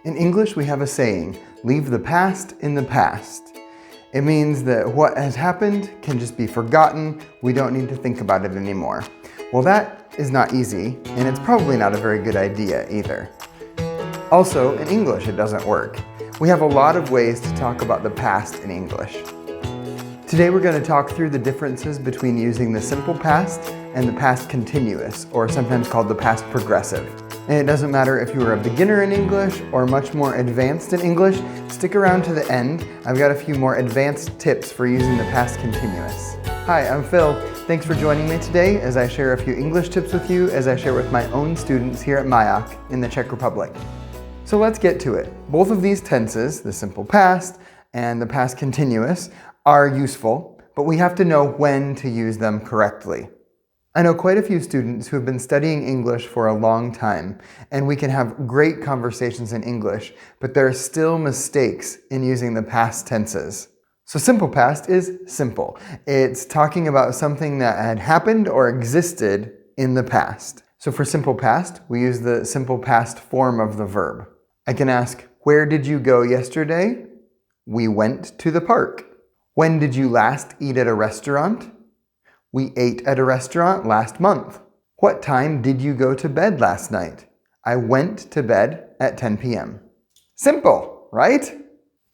In English, we have a saying, leave the past in the past. It means that what has happened can just be forgotten. We don't need to think about it anymore. Well, that is not easy, and it's probably not a very good idea either. Also, in English, it doesn't work. We have a lot of ways to talk about the past in English. Today, we're going to talk through the differences between using the simple past and the past continuous, or sometimes called the past progressive. And it doesn't matter if you are a beginner in English or much more advanced in English, stick around to the end. I've got a few more advanced tips for using the past continuous. Hi, I'm Phil. Thanks for joining me today as I share a few English tips with you as I share with my own students here at Mayak in the Czech Republic. So let's get to it. Both of these tenses, the simple past and the past continuous, are useful, but we have to know when to use them correctly. I know quite a few students who have been studying English for a long time, and we can have great conversations in English, but there are still mistakes in using the past tenses. So simple past is simple. It's talking about something that had happened or existed in the past. So for simple past, we use the simple past form of the verb. I can ask, where did you go yesterday? We went to the park. When did you last eat at a restaurant? We ate at a restaurant last month. What time did you go to bed last night? I went to bed at 10 p.m. Simple, right?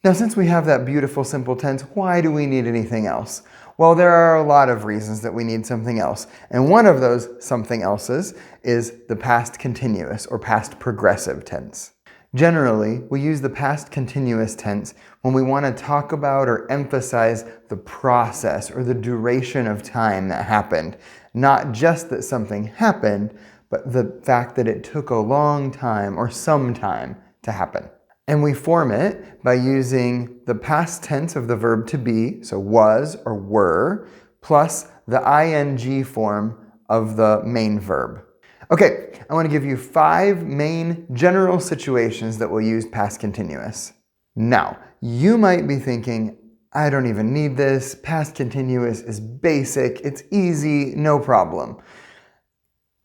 Now, since we have that beautiful simple tense, why do we need anything else? Well, there are a lot of reasons that we need something else. And one of those something else's is the past continuous or past progressive tense. Generally, we use the past continuous tense when we want to talk about or emphasize the process or the duration of time that happened. Not just that something happened, but the fact that it took a long time or some time to happen. And we form it by using the past tense of the verb to be, so was or were, plus the ing form of the main verb. Okay, I want to give you 5 main general situations that will use past continuous. Now, you might be thinking, I don't even need this. Past continuous is basic. It's easy, no problem.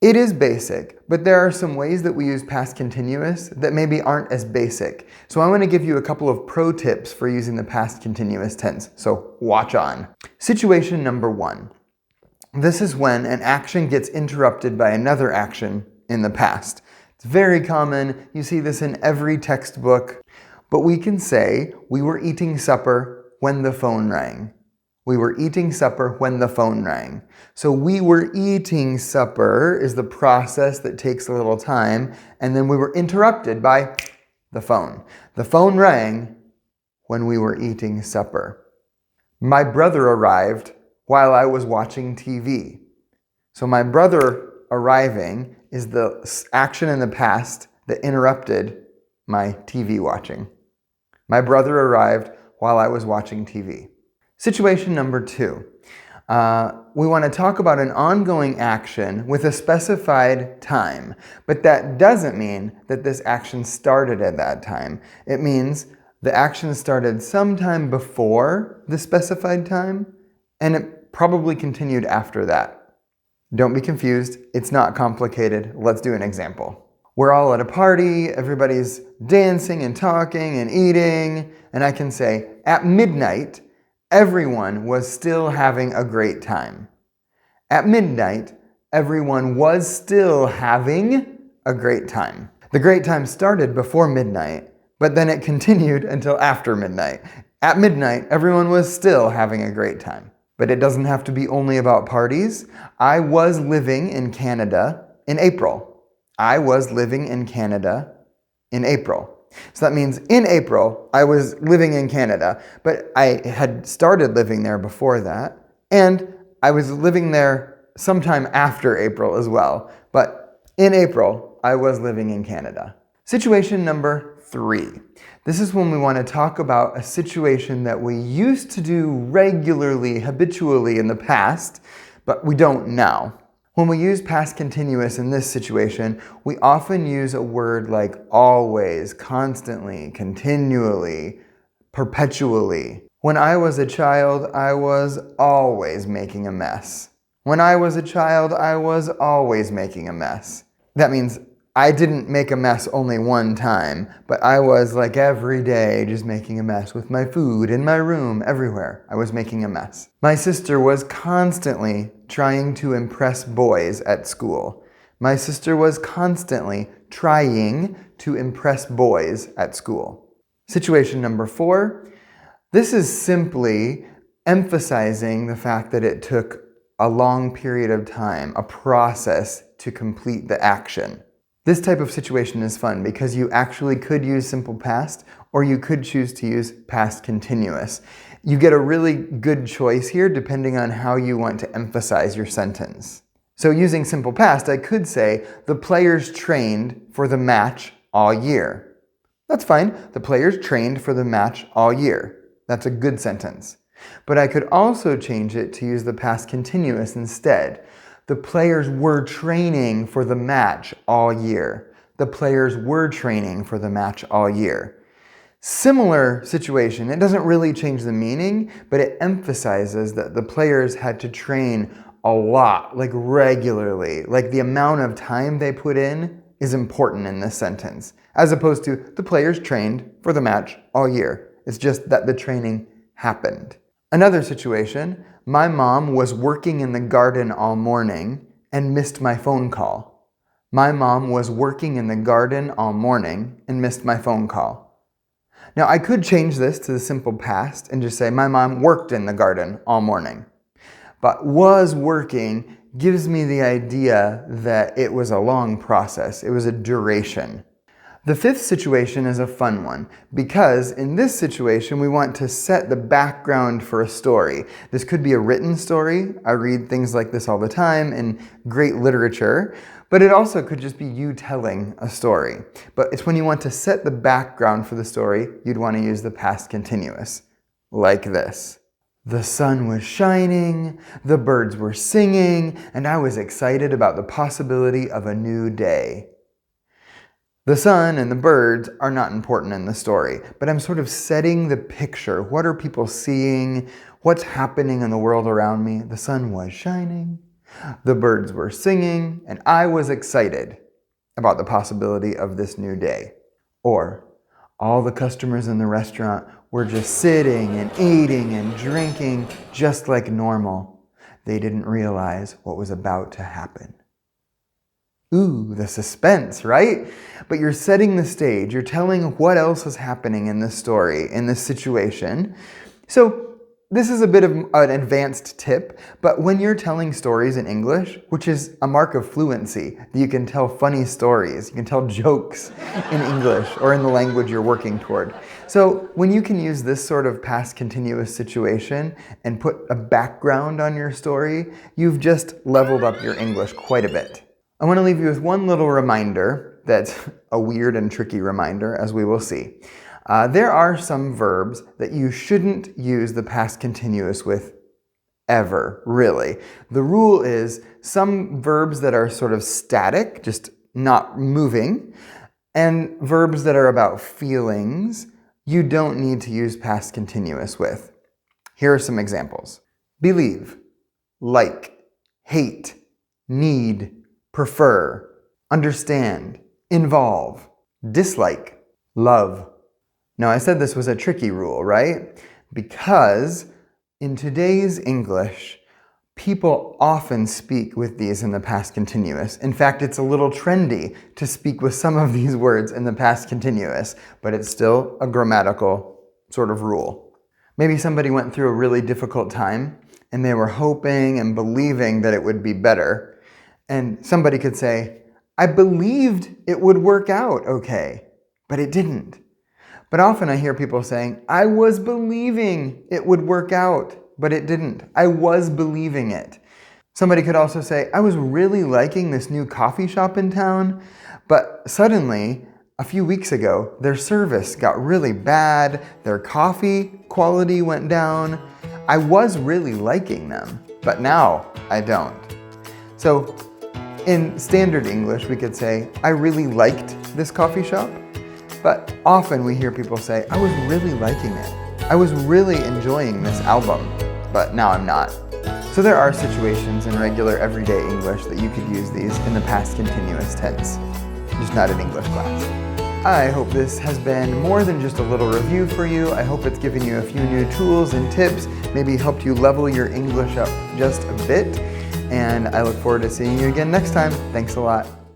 It is basic, but there are some ways that we use past continuous that maybe aren't as basic. So I want to give you a couple of pro tips for using the past continuous tense. So watch on. Situation number 1. This is when an action gets interrupted by another action in the past. It's very common. You see this in every textbook. But we can say, we were eating supper when the phone rang. We were eating supper when the phone rang. So we were eating supper is the process that takes a little time, and then we were interrupted by the phone. The phone rang when we were eating supper. My brother arrived while I was watching TV. So my brother arriving is the action in the past that interrupted my TV watching. My brother arrived while I was watching TV. Situation number 2. We want to talk about an ongoing action with a specified time, but that doesn't mean that this action started at that time. It means the action started sometime before the specified time, and it probably continued after that. Don't be confused. It's not complicated. Let's do an example. We're all at a party. Everybody's dancing and talking and eating. And I can say, at midnight, everyone was still having a great time. At midnight, everyone was still having a great time. The great time started before midnight, but then it continued until after midnight. At midnight, everyone was still having a great time. But it doesn't have to be only about parties. I was living in Canada in April. I was living in Canada in April. So that means in April, I was living in Canada, but I had started living there before that, and I was living there sometime after April as well. But in April, I was living in Canada. Situation number 3. This is when we want to talk about a situation that we used to do regularly, habitually in the past, but we don't now. When we use past continuous in this situation, we often use a word like always, constantly, continually, perpetually. When I was a child, I was always making a mess. When I was a child, I was always making a mess. That means I didn't make a mess only one time, but I was like every day just making a mess with my food, in my room, everywhere. I was making a mess. My sister was constantly trying to impress boys at school. My sister was constantly trying to impress boys at school. Situation number 4. This is simply emphasizing the fact that it took a long period of time, a process to complete the action. This type of situation is fun because you actually could use simple past, or you could choose to use past continuous. You get a really good choice here depending on how you want to emphasize your sentence. So using simple past, I could say, the players trained for the match all year. That's fine. The players trained for the match all year. That's a good sentence. But I could also change it to use the past continuous instead. The players were training for the match all year. The players were training for the match all year. Similar situation. It doesn't really change the meaning, but it emphasizes that the players had to train a lot, like regularly. Like the amount of time they put in is important in this sentence, as opposed to the players trained for the match all year. It's just that the training happened. Another situation, my mom was working in the garden all morning and missed my phone call. My mom was working in the garden all morning and missed my phone call. Now I could change this to the simple past and just say my mom worked in the garden all morning. But was working gives me the idea that it was a long process. It was a duration. The 5th situation is a fun one because in this situation we want to set the background for a story. This could be a written story. I read things like this all the time in great literature, but it also could just be you telling a story. But it's when you want to set the background for the story, you'd want to use the past continuous, like this. The sun was shining, the birds were singing, and I was excited about the possibility of a new day. The sun and the birds are not important in the story, but I'm sort of setting the picture. What are people seeing? What's happening in the world around me? The sun was shining, the birds were singing, and I was excited about the possibility of this new day. Or, all the customers in the restaurant were just sitting and eating and drinking just like normal. They didn't realize what was about to happen. Ooh, the suspense, right? But you're setting the stage. You're telling what else is happening in this story, in this situation. So this is a bit of an advanced tip, but when you're telling stories in English, which is a mark of fluency, you can tell funny stories, you can tell jokes in English or in the language you're working toward. So when you can use this sort of past continuous situation and put a background on your story, you've just leveled up your English quite a bit. I want to leave you with one little reminder that's a weird and tricky reminder, as we will see. There are some verbs that you shouldn't use the past continuous with ever, really. The rule is some verbs that are sort of static, just not moving, and verbs that are about feelings, you don't need to use past continuous with. Here are some examples. Believe, like, hate, need, prefer, understand, involve, dislike, love. Now I said this was a tricky rule, right? Because in today's English, people often speak with these in the past continuous. In fact, it's a little trendy to speak with some of these words in the past continuous, but it's still a grammatical sort of rule. Maybe somebody went through a really difficult time and they were hoping and believing that it would be better. And somebody could say, I believed it would work out okay, but it didn't. But often I hear people saying, I was believing it would work out, but it didn't. I was believing it. Somebody could also say, I was really liking this new coffee shop in town, but suddenly, a few weeks ago, their service got really bad, their coffee quality went down. I was really liking them, but now I don't. So in standard English, we could say, I really liked this coffee shop. But often we hear people say, I was really liking it. I was really enjoying this album, but now I'm not. So there are situations in regular everyday English that you could use these in the past continuous tense. just not in English class. I hope this has been more than just a little review for you. I hope it's given you a few new tools and tips, maybe helped you level your English up just a bit. And I look forward to seeing you again next time. Thanks a lot.